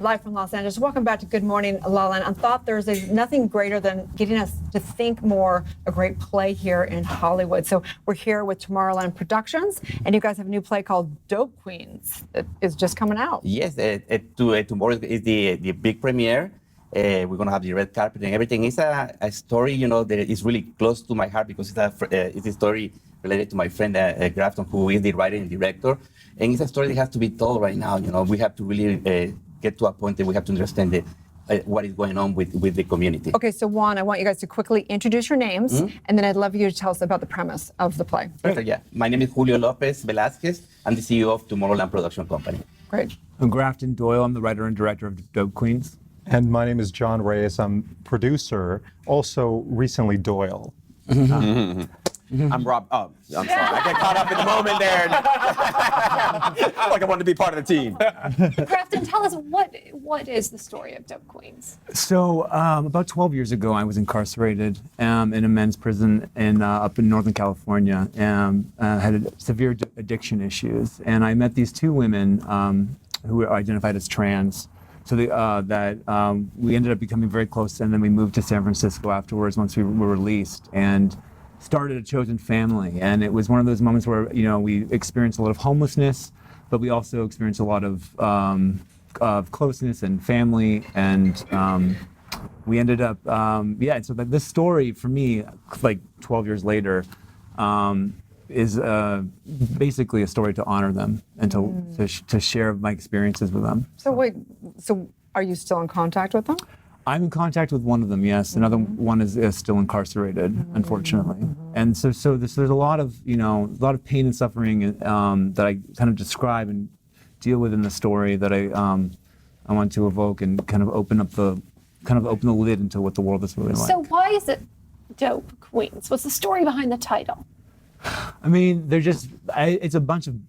Live from Los Angeles. Welcome back to Good Morning, LaLa. And on Thought Thursdays, nothing greater than getting us to think more, a great play here in Hollywood. So we're here with Tomorrowland Productions, and you guys have a new play called Dope Queens that is just coming out. Yes, tomorrow is the big premiere. We're going to have the red carpet and everything. It's a story, that is really close to my heart because it's a story related to my friend Grafton, who is the writer and director. And it's a story that has to be told right now. We have to really get to a point that we have to understand what is going on with the community. Okay, so Juan, I want you guys to quickly introduce your names, and then I'd love you to tell us about the premise of the play. Perfect, yeah. My name is Julio Lopez Velasquez. I'm the CEO of Tomorrowland Production Company. Great. I'm Grafton Doyle. I'm the writer and director of Dope Queens. And my name is John Reyes. I'm producer, also recently Doyle. I'm Rob. Oh, I'm sorry. I get caught up in the moment there. Like I wanted to be part of the team. Grafton, tell us what is the story of Dope Queens? So about 12 years ago, I was incarcerated in a men's prison up in Northern California and had severe addiction issues. And I met these two women who were identified as trans. So we ended up becoming very close, and then we moved to San Francisco afterwards once we were released and started a chosen family. And it was one of those moments where we experienced a lot of homelessness, but we also experienced a lot of closeness and family. And we ended up, so this story for me, like 12 years later, is basically a story to honor them and to share my experiences with them. So wait, are you still in contact with them? I'm in contact with one of them, yes. Another one is still incarcerated, unfortunately. And so there's a lot of pain and suffering that I kind of describe and deal with in the story that I want to evoke and kind of open the lid into what the world is really like. So why is it Dope Queens? What's the story behind the title? I mean, it's a bunch of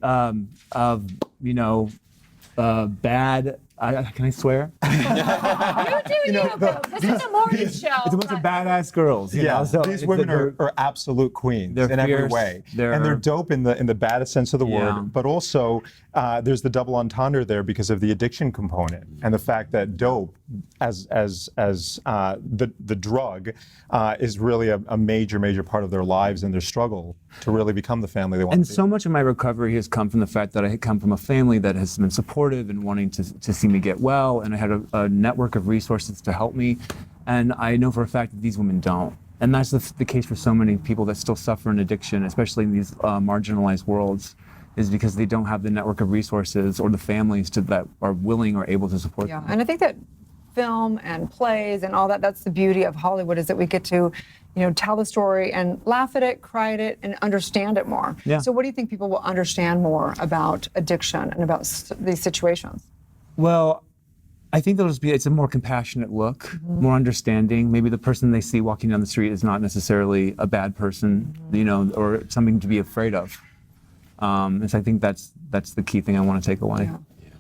bad. Can I swear? You do, Bill. This is a morning show. It's a bunch of badass girls. So these women are absolute queens in every way, and they're dope in the baddest sense of the word. But also, there's the double entendre there because of the addiction component and the fact that dope, as the drug, is really a major part of their lives and their struggle to really become the family they want to be. And so much of my recovery has come from the fact that I had come from a family that has been supportive and wanting to see me get well, and I had a network of resources to help me. And I know for a fact that these women don't. And that's the case for so many people that still suffer in addiction, especially in these marginalized worlds, is because they don't have the network of resources or the families that are willing or able to support them. And I think that film and plays and all that's the beauty of Hollywood, is that we get to tell the story and laugh at it, cry at it, and understand it more. So what do you think people will understand more about addiction and about these situations? Well, I think it's a more compassionate look, more understanding. Maybe the person they see walking down the street is not necessarily a bad person, or something to be afraid of. And so I think that's the key thing I want to take away.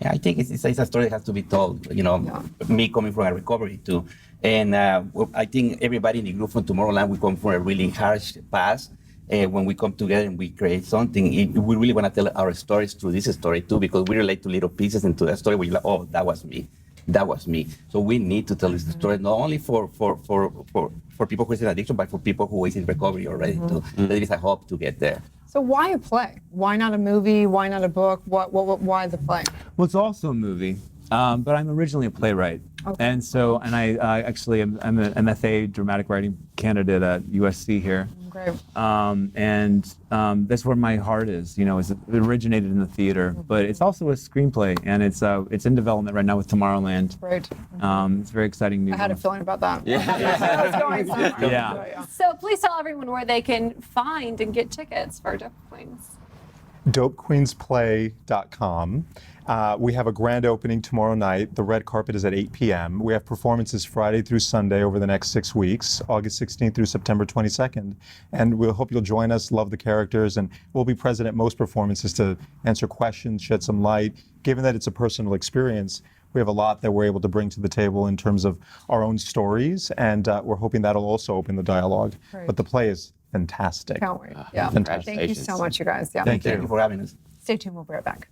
Yeah, I think it's a story that has to be told, me coming from a recovery too. And I think everybody in the group from Tomorrowland, we come from a really harsh past. When we come together and we create something, we really want to tell our stories through this story too, because we relate to little pieces into that story where you're like, oh, that was me. That was me. So we need to tell this story not only for people who is in addiction, but for people who is in recovery already too. There is a hope to get there. So why a play? Why not a movie? Why not a book? Why the play? Well, it's also a movie, but I'm originally a playwright. Okay. And I actually am an MFA dramatic writing candidate at USC here. Great. That's where my heart is. It originated in the theater, but it's also a screenplay, and it's in development right now with Tomorrowland. Great. It's very exciting news. I had a feeling about that. Yeah. So please tell everyone where they can find and get tickets for Dope Queens. DopeQueensPlay.com. We have a grand opening tomorrow night. The red carpet is at 8 p.m. We have performances Friday through Sunday over the next 6 weeks, August 16th through September 22nd. And we'll hope you'll join us, love the characters, and we'll be present at most performances to answer questions, shed some light. Given that it's a personal experience, we have a lot that we're able to bring to the table in terms of our own stories, and we're hoping that'll also open the dialogue. Great. But the play is fantastic. Can't wait. Yeah. Fantastic. Thank you so much, you guys. Yeah. Thank you. Thank you for having us. Stay tuned. We'll be right back.